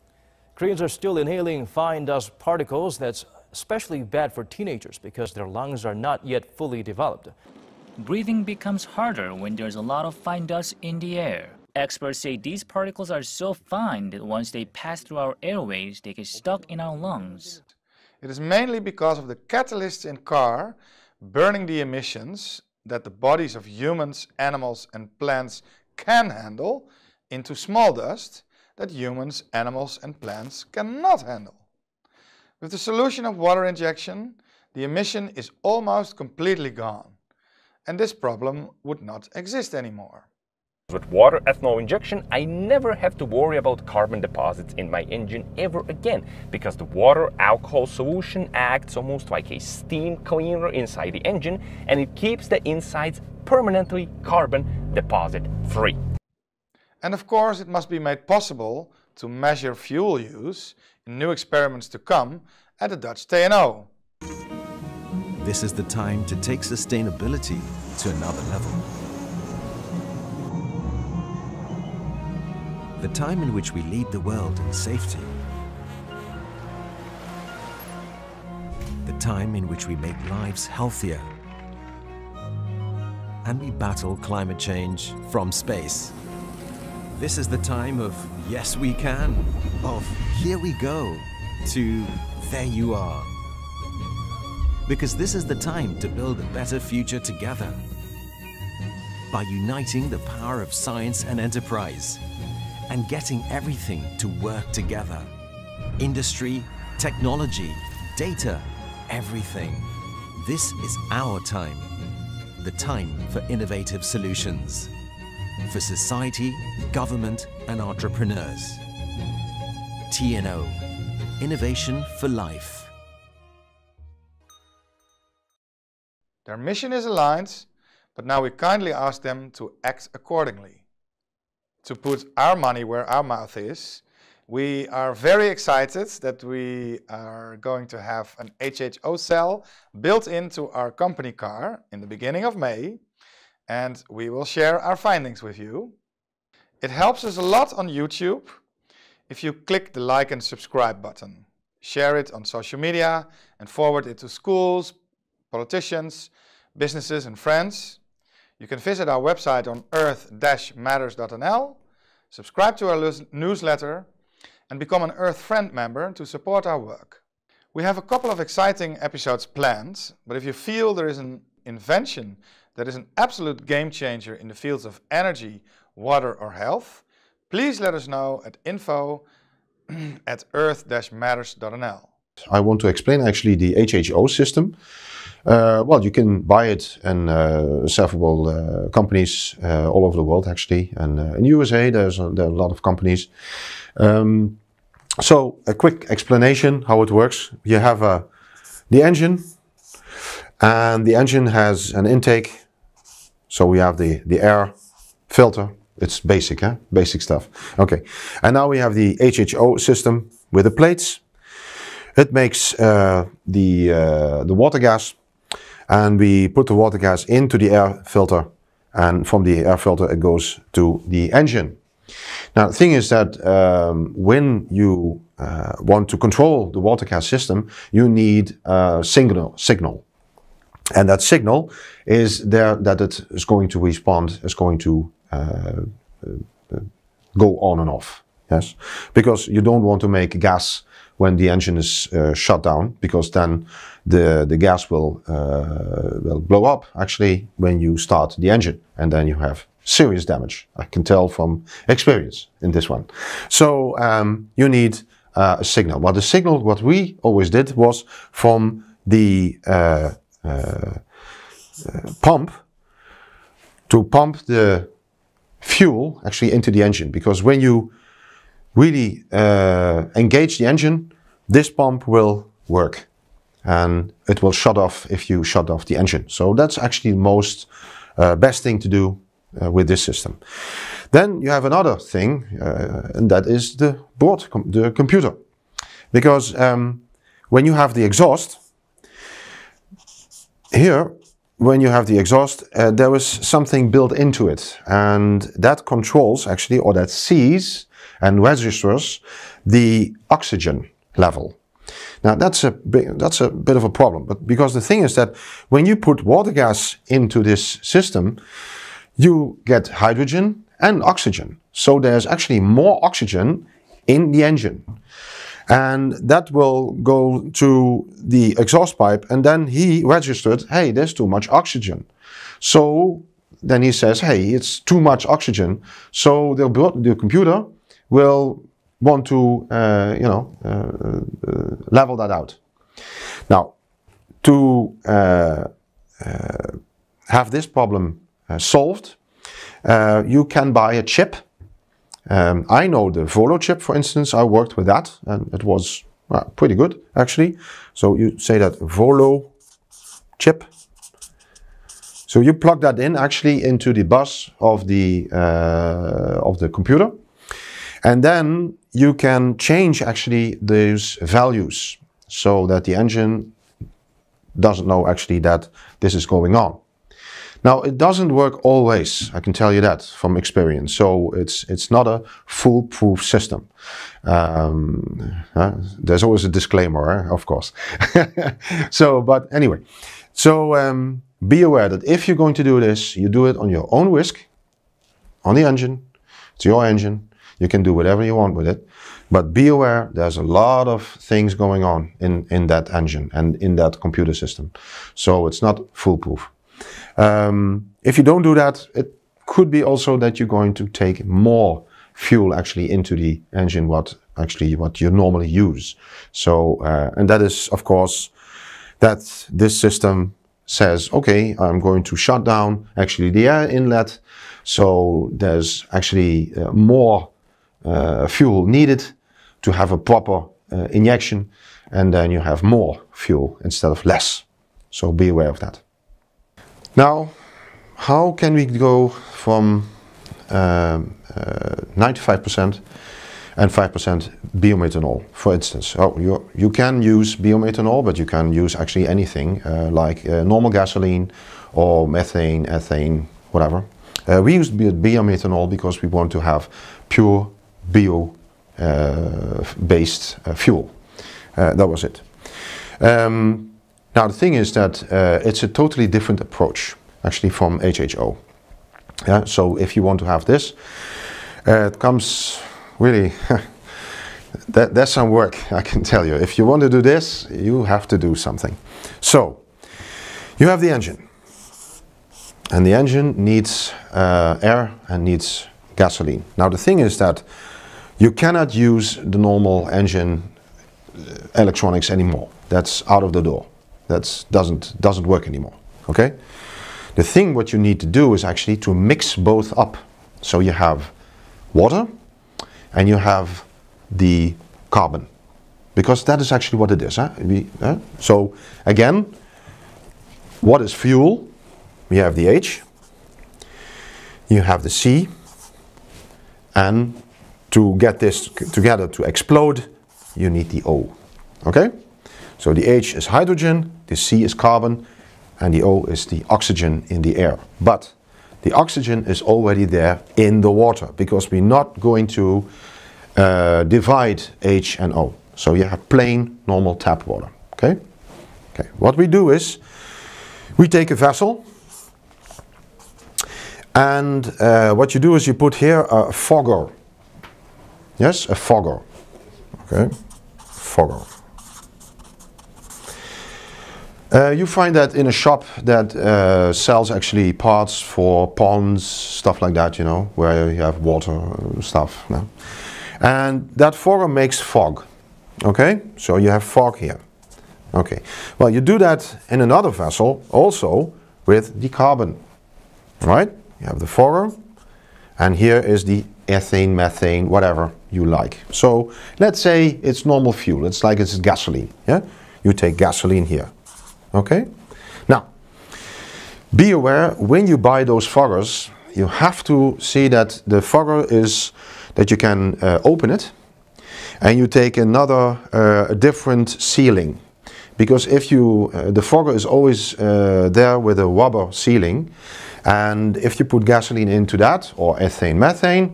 Koreans are still inhaling fine dust particles. That's especially bad for teenagers because their lungs are not yet fully developed. Breathing becomes harder when there's a lot of fine dust in the air. Experts say these particles are so fine that once they pass through our airways, they get stuck in our lungs. It is mainly because of the catalysts in car burning the emissions that the bodies of humans, animals and plants can handle into small dust that humans, animals and plants cannot handle. With the solution of water injection, the emission is almost completely gone, and this problem would not exist anymore. With water ethanol injection, I never have to worry about carbon deposits in my engine ever again, because the water alcohol solution acts almost like a steam cleaner inside the engine, and it keeps the insides permanently carbon deposit free. And of course it must be made possible to measure fuel use in new experiments to come at the Dutch TNO. This is the time to take sustainability to another level. The time in which we lead the world in safety. The time in which we make lives healthier. And we battle climate change from space. This is the time of yes we can, of here we go, to there you are. Because this is the time to build a better future together. By uniting the power of science and enterprise, and getting everything to work together. Industry, technology, data, everything. This is our time. The time for innovative solutions. for society, government, and entrepreneurs. TNO, innovation for life. Their mission is aligned, but now we kindly ask them to act accordingly. To put our money where our mouth is, we are very excited that we are going to have an HHO cell built into our company car in the beginning of May, and we will share our findings with you. It helps us a lot on YouTube if you click the like and subscribe button. Share it on social media and forward it to schools, politicians, businesses and friends. You can visit our website on earth-matters.nl, subscribe to our newsletter, and become an Earth Friend member to support our work. We have a couple of exciting episodes planned, but if you feel there is an invention that is an absolute game changer in the fields of energy, water or health, please let us know at info@earth-matters.nl. I want to explain actually the HHO system. Well, you can buy it in several companies all over the world actually, and in the USA there are a lot of companies. So a quick explanation how it works. You have the engine, and the engine has an intake. So we have the air filter. It's basic, huh? Basic stuff. Okay, and now we have the HHO system with the plates. It makes the water gas, and we put the water gas into the air filter, and from the air filter it goes to the engine. Now the thing is that when you want to control the water gas system, you need a signal. And that signal is there that it is going to respond, is going to go on and off. Yes, because you don't want to make gas when the engine is shut down, because then the gas will blow up actually when you start the engine, and then you have serious damage. I can tell from experience in this one. So you need a signal. Well, the signal, what we always did was from the pump to pump the fuel actually into the engine, because when you really engage the engine, this pump will work and it will shut off if you shut off the engine. So that's actually the most best thing to do with this system. Then you have another thing, and that is the board, the computer. Because when you have the exhaust, here, when you have the exhaust, there is something built into it, and that controls actually, or that sees and registers the oxygen level. Now that's a bit of a problem, but because the thing is that when you put water gas into this system, you get hydrogen and oxygen. So there's actually more oxygen in the engine. And that will go to the exhaust pipe, and then he registered, hey, there's too much oxygen. So then he says, hey, it's too much oxygen. So the computer will want to, level that out. Now, to have this problem solved, you can buy a chip. I know the Volo chip, for instance. I worked with that, and it was pretty good actually. So you say that Volo chip. So you plug that in actually into the bus of the computer, and then you can change actually those values so that the engine doesn't know actually that this is going on. Now, it doesn't work always, I can tell you that from experience. So it's not a foolproof system. There's always a disclaimer, of course. So, but anyway, so be aware that if you're going to do this, you do it on your own risk, on the engine. It's your engine. You can do whatever you want with it. But be aware, there's a lot of things going on in that engine and in that computer system. So it's not foolproof. If you don't do that, it could be also that you're going to take more fuel actually into the engine what you normally use. So and that is of course that this system says, okay, I'm going to shut down actually the air inlet. So there's actually more fuel needed to have a proper injection, and then you have more fuel instead of less. So be aware of that. Now, how can we go from 95% and 5% biomethanol, for instance? Oh, you can use biomethanol, but you can use actually anything like normal gasoline or methane, ethane, whatever. We use biomethanol because we want to have pure bio-based fuel. That was it. Now the thing is that it's a totally different approach actually from HHO. Yeah, so if you want to have this, it comes really, that's some work, I can tell you. If you want to do this, you have to do something. So you have the engine, and the engine needs air and needs gasoline. Now the thing is that you cannot use the normal engine electronics anymore. That's out of the door. That doesn't work anymore. Okay. The thing what you need to do is actually to mix both up. So you have water and you have the carbon, because that is actually what it is. So again, what is fuel? We have the H, you have the C, and to get this together to explode, you need the O. Okay? So the H is hydrogen, the C is carbon, and the O is the oxygen in the air. But the oxygen is already there in the water, because we're not going to divide H and O. So you have plain normal tap water. Okay? Okay. What we do is we take a vessel, and what you do is you put here a fogger. Yes, a fogger. Okay, fogger. You find that in a shop that sells actually parts for ponds, stuff like that, you know, where you have water stuff. No? And that fogger makes fog. Okay, so you have fog here. Okay, well, you do that in another vessel also with the carbon, right? You have the fogger, and here is the ethane, methane, whatever you like. So let's say it's normal fuel. It's like it's gasoline. Yeah, you take gasoline here. Okay. Now, be aware when you buy those foggers, you have to see that the fogger is that you can open it, and you take another a different sealing, because if you the fogger is always there with a rubber sealing. And if you put gasoline into that, or ethane, methane,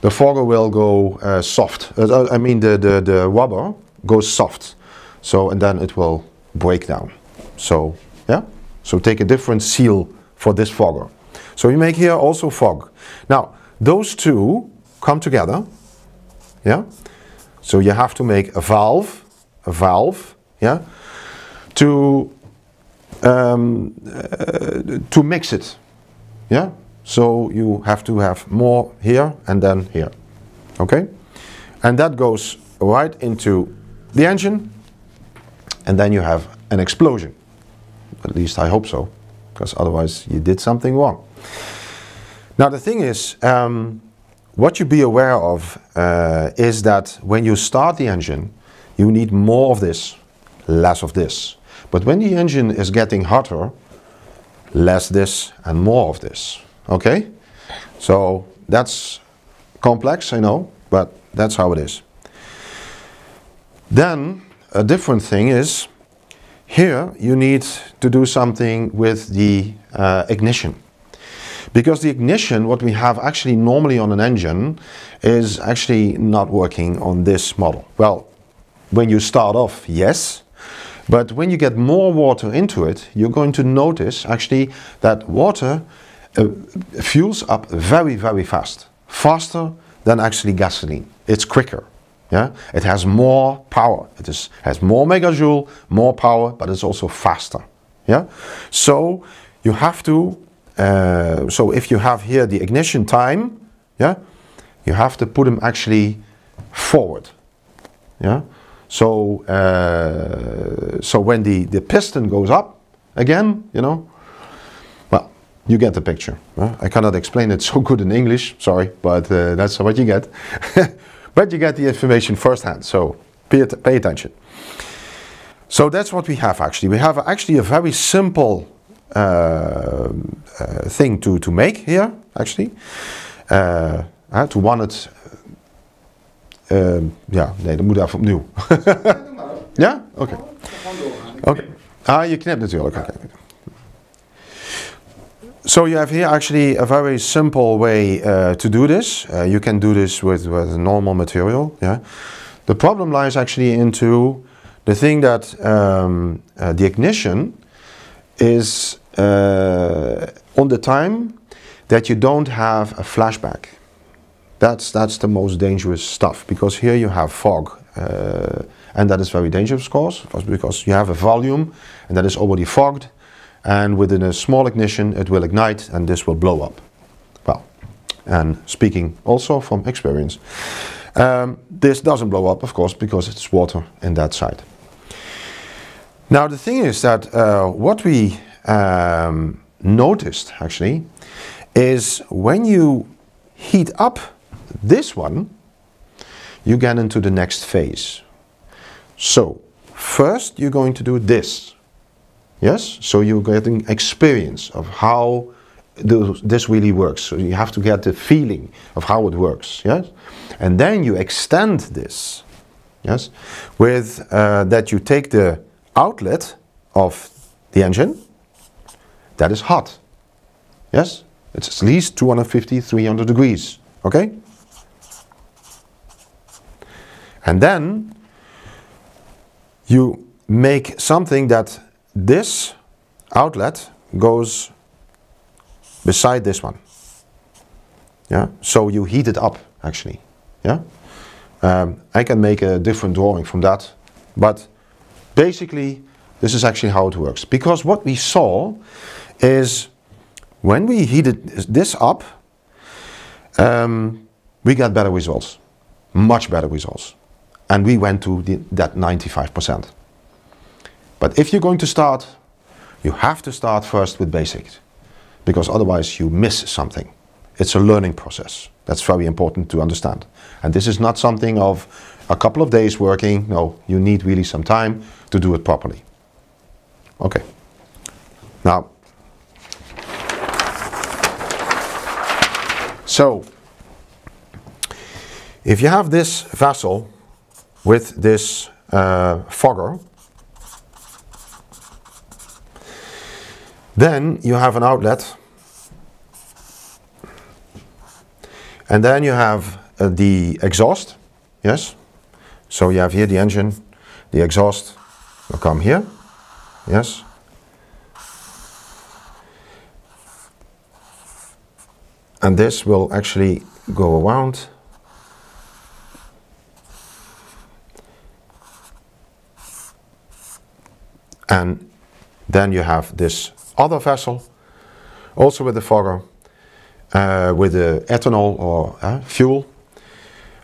the fogger will go soft. I mean the rubber goes soft. So, and then it will break down. So, yeah. So take a different seal for this fogger. So you make here also fog. Now, those two come together. Yeah. So you have to make a valve, yeah, to mix it. Yeah, so you have to have more here and then here. Okay, and that goes right into the engine, and then you have an explosion. At least I hope so, because otherwise you did something wrong. Now the thing is, what you be aware of is that when you start the engine, you need more of this, less of this. But when the engine is getting hotter, less this and more of this. Okay, so that's complex, I know, but that's how it is. Then a different thing is here you need to do something with the ignition, because the ignition what we have actually normally on an engine is actually not working on this model. Well, when you start off, yes. But when you get more water into it, you're going to notice actually that water fuels up very, very fast. Faster than actually gasoline. It's quicker. Yeah? It has more power. It has more megajoule, more power, but it's also faster. Yeah? So you have to, so if you have here the ignition time, yeah, you have to put them actually forward. Yeah? So, so when the piston goes up, again, you know. Well, you get the picture. I cannot explain it so good in English, sorry, but that's what you get. But you get the information firsthand, so pay attention. So that's what we have actually. We have actually a very simple thing to make here, actually. To run it. Ja, nee, dat moet even opnieuw. Ja? Oké. Oké. Ah, je knipt natuurlijk. Okay. So you have here actually a very simple way to do this. You can do this with normal material. Yeah. The problem lies actually into the thing that the ignition is on the time that you don't have a flashback. That's the most dangerous stuff, because here you have fog, and that is very dangerous, of course, because you have a volume and that is already fogged, and within a small ignition it will ignite and this will blow up. Well, and speaking also from experience, this doesn't blow up, of course, because it's water in that side. Now the thing is that what we noticed actually is when you heat up this one, you get into the next phase. So first you're going to do this. Yes, so you're getting experience of how this really works. So you have to get the feeling of how it works. Yes, and then you extend this. Yes, with that you take the outlet of the engine that is hot. Yes, it's at least 250, 300 degrees. Okay, and then you make something that this outlet goes beside this one. Yeah, so you heat it up actually. Yeah, I can make a different drawing from that, but basically this is actually how it works. Because what we saw is when we heated this up, we got better results, much better results, and we went to that 95%. But if you're going to start, you have to start first with basics, because otherwise you miss something. It's a learning process. That's very important to understand. And this is not something of a couple of days working. No, you need really some time to do it properly. Okay. Now, so if you have this vessel with this fogger, then you have an outlet, and then you have the exhaust. Yes, so you have here the engine, the exhaust will come here. Yes, and this will actually go around. And then you have this other vessel, also with the fogger, with the ethanol or fuel,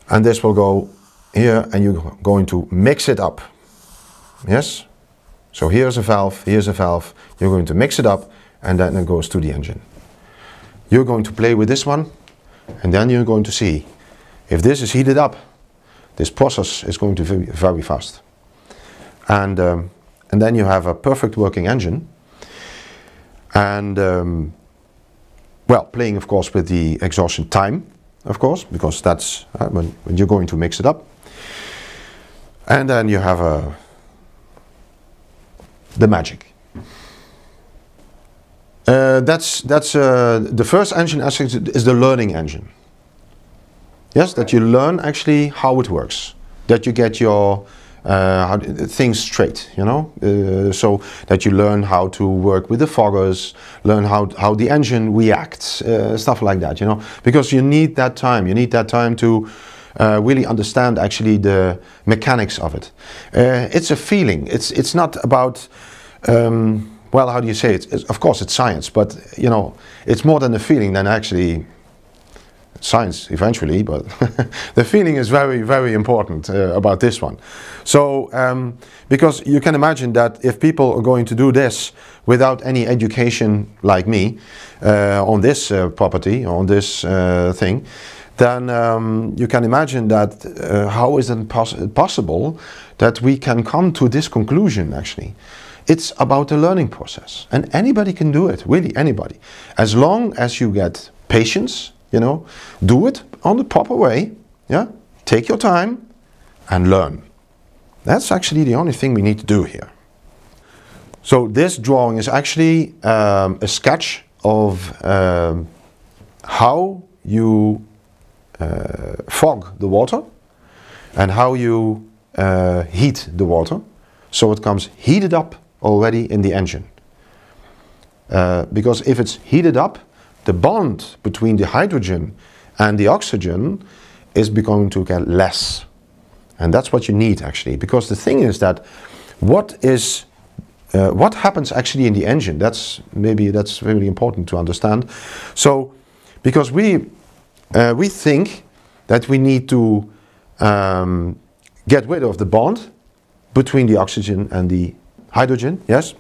and this will go here, and you're going to mix it up. Yes, so here's a valve, here's a valve, you're going to mix it up, and then it goes to the engine. You're going to play with this one, and then you're going to see if this is heated up, this process is going to be very fast, and then you have a perfect working engine. And well, playing of course with the exhaustion time, of course, because that's when you're going to mix it up. And then you have the magic. That's the first engine aspect is the learning engine. Yes, that you learn actually how it works, that you get your things straight, you know, so that you learn how to work with the foggers, learn how the engine reacts, stuff like that, you know, because you need that time. You need that time to really understand actually the mechanics of it. It's a feeling. It's not about well, how do you say it? Of course, it's science, but you know, it's more than a feeling than actually science eventually, but the feeling is very, very important about this one. So because you can imagine that if people are going to do this without any education like me on this property, on this thing, then you can imagine that how is it possible that we can come to this conclusion actually. It's about the learning process, and anybody can do it, really anybody. As long as you get patience, you know, do it on the proper way, yeah? Take your time and learn. That's actually the only thing we need to do here. So this drawing is actually a sketch of how you fog the water and how you heat the water, so it comes heated up already in the engine. Because if it's heated up, the bond between the hydrogen and the oxygen is going to get less. And that's what you need actually, because the thing is that what happens actually in the engine, that's really important to understand. So because we think that we need to get rid of the bond between the oxygen and the hydrogen, yes?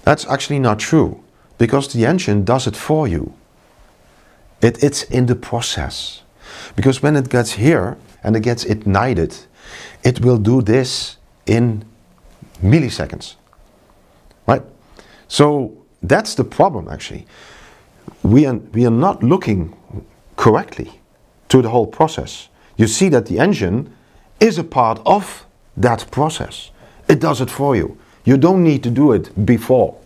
That's actually not true, because the engine does it for you. It's in the process. Because when it gets here and it gets ignited, it will do this in milliseconds, right? So that's the problem actually. We are not looking correctly to the whole process. You see that the engine is a part of that process. It does it for you. You don't need to do it before.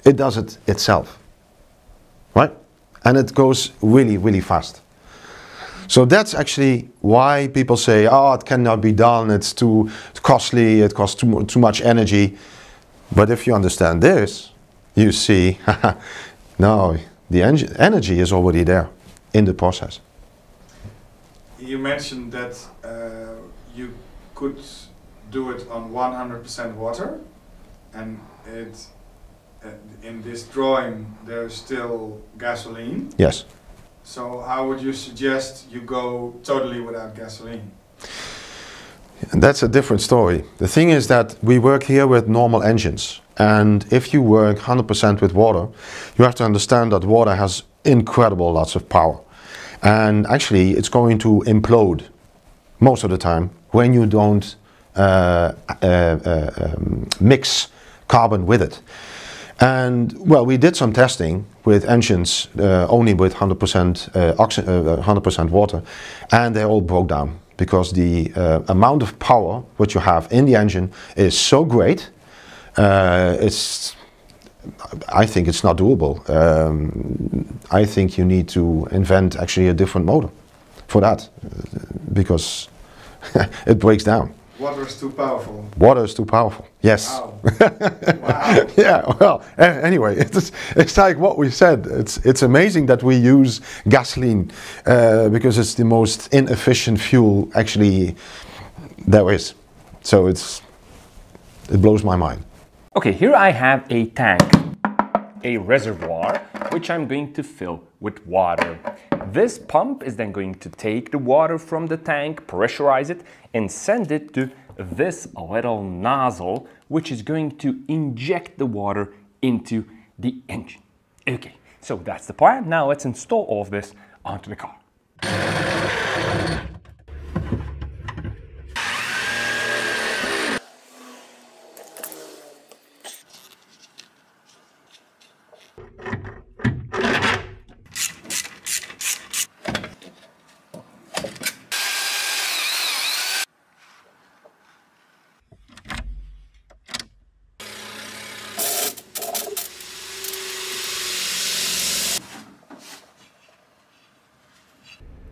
It does it itself, right? And it goes really, really fast. So that's actually why people say, oh, it cannot be done, it's too costly, it costs too much energy. But if you understand this, you see, no, the energy is already there in the process. You mentioned that you could do it on 100% water, and in this drawing there is still gasoline. Yes. So how would you suggest you go totally without gasoline? And that's a different story. The thing is that we work here with normal engines, and if you work 100% with water, you have to understand that water has incredible lots of power, and actually it's going to implode most of the time when you don't mix carbon with it. And well, we did some testing with engines only with 100% water, and they all broke down because the amount of power which you have in the engine is so great. I think it's not doable. I think you need to invent actually a different motor for that, because it breaks down. Water is too powerful. Water is too powerful. Yes. Wow. Wow. Yeah. Well, anyway, it's like what we said. It's amazing that we use gasoline because it's the most inefficient fuel actually there is. So it blows my mind. Okay, here I have a tank, a reservoir, which I'm going to fill with water. This pump is then going to take the water from the tank, pressurize it, and send it to this little nozzle, which is going to inject the water into the engine. Okay, so that's the plan. Now let's install all of this onto the car.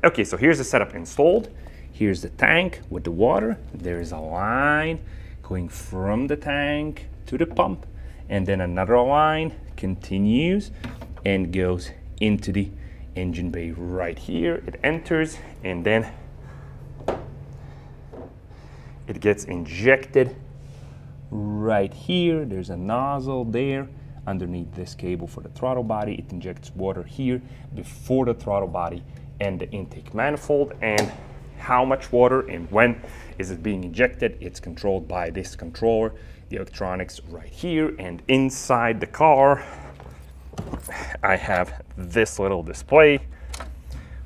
Okay, so here's the setup installed. Here's the tank with the water. There is a line going from the tank to the pump, and then another line continues and goes into the engine bay right here. It enters, and then it gets injected right here. There's a nozzle there underneath this cable for the throttle body. It injects water here before the throttle body and the intake manifold, and how much water and when is it being injected. It's controlled by this controller, the electronics right here, and inside the car I have this little display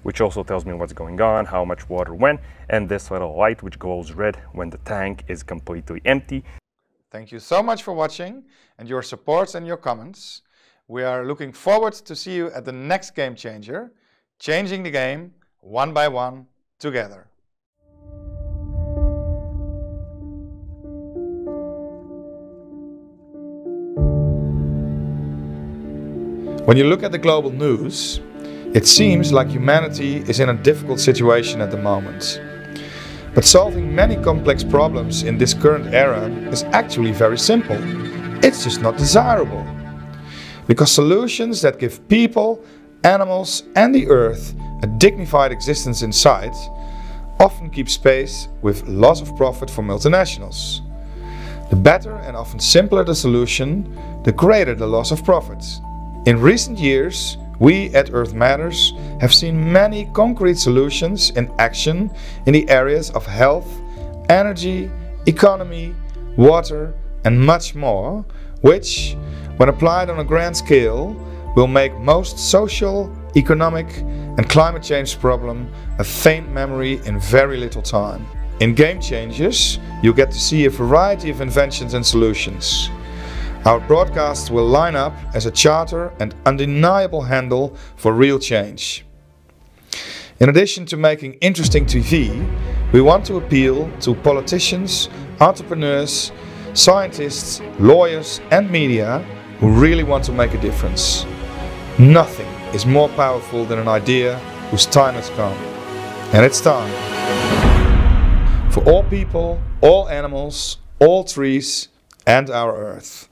which also tells me what's going on, how much water when, and this little light which glows red when the tank is completely empty. Thank you so much for watching and your support and your comments. We are looking forward to see you at the next Game Changer, changing the game one by one together. When you look at the global news, it seems like humanity is in a difficult situation at the moment. But solving many complex problems in this current era is actually very simple. It's just not desirable. Because solutions that give people, animals and the earth a dignified existence in sight often keep pace with loss of profit for multinationals. The better and often simpler the solution, the greater the loss of profit. In recent years, we at Earth Matters have seen many concrete solutions in action in the areas of health, energy, economy, water and much more, which, when applied on a grand scale, will make most social, economic and climate change problem a faint memory in very little time. In Game Changers, you get to see a variety of inventions and solutions. Our broadcasts will line up as a charter and undeniable handle for real change. In addition to making interesting TV, we want to appeal to politicians, entrepreneurs, scientists, lawyers and media who really want to make a difference. Nothing is more powerful than an idea whose time has come. And it's time. For all people, all animals, all trees and our Earth.